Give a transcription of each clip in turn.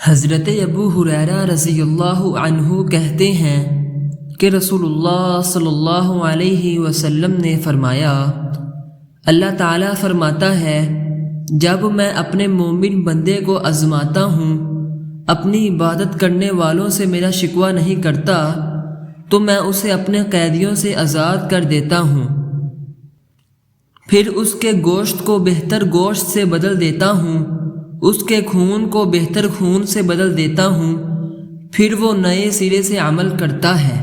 حضرت ابو ہریرہ رضی اللہ عنہ کہتے ہیں کہ رسول اللہ صلی اللہ علیہ وسلم نے فرمایا، اللہ تعالیٰ فرماتا ہے جب میں اپنے مومن بندے کو آزماتا ہوں، اپنی عبادت کرنے والوں سے میرا شکوہ نہیں کرتا تو میں اسے اپنے قیدیوں سے آزاد کر دیتا ہوں، پھر اس کے گوشت کو بہتر گوشت سے بدل دیتا ہوں، اس کے خون کو بہتر خون سے بدل دیتا ہوں، پھر وہ نئے سرے سے عمل کرتا ہے۔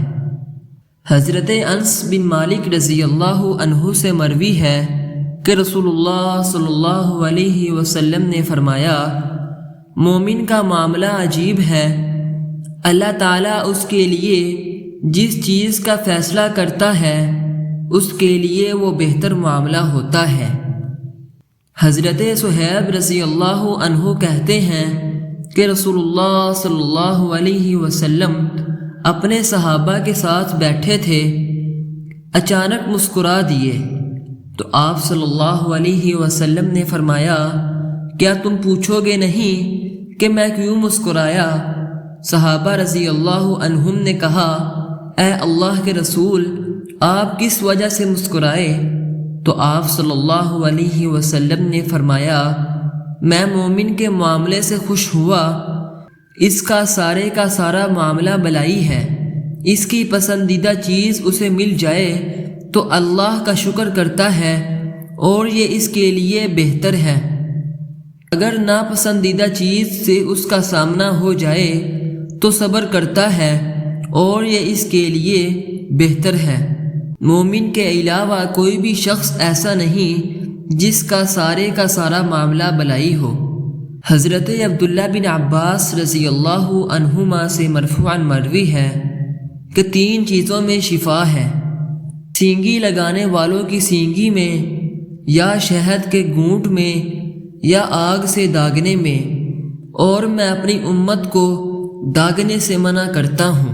حضرت انس بن مالک رضی اللہ عنہ سے مروی ہے کہ رسول اللہ صلی اللہ علیہ وسلم نے فرمایا، مومن کا معاملہ عجیب ہے، اللہ تعالیٰ اس کے لیے جس چیز کا فیصلہ کرتا ہے اس کے لیے وہ بہتر معاملہ ہوتا ہے۔ حضرت صہیب رضی اللہ عنہ کہتے ہیں کہ رسول اللہ صلی اللہ علیہ وسلم اپنے صحابہ کے ساتھ بیٹھے تھے، اچانک مسکرا دیے تو آپ صلی اللہ علیہ وسلم نے فرمایا، کیا تم پوچھو گے نہیں کہ میں کیوں مسکرایا؟ صحابہ رضی اللہ عنہم نے کہا، اے اللہ کے رسول، آپ کس وجہ سے مسکرائے؟ تو آپ صلی اللہ علیہ وسلم نے فرمایا، میں مومن کے معاملے سے خوش ہوا، اس کا سارا معاملہ بلائی ہے، اس کی پسندیدہ چیز اسے مل جائے تو اللہ کا شکر کرتا ہے اور یہ اس کے لیے بہتر ہے، اگر ناپسندیدہ چیز سے اس کا سامنا ہو جائے تو صبر کرتا ہے اور یہ اس کے لیے بہتر ہے۔ مومن کے علاوہ کوئی بھی شخص ایسا نہیں جس کا سارا معاملہ بلائی ہو۔ حضرت عبداللہ بن عباس رضی اللہ عنہما سے مرفوعاً مروی ہے کہ 3 چیزوں میں شفا ہے، سینگی لگانے والوں کی سینگی میں، یا شہد کے گھونٹ میں، یا آگ سے داغنے میں، اور میں اپنی امت کو داغنے سے منع کرتا ہوں۔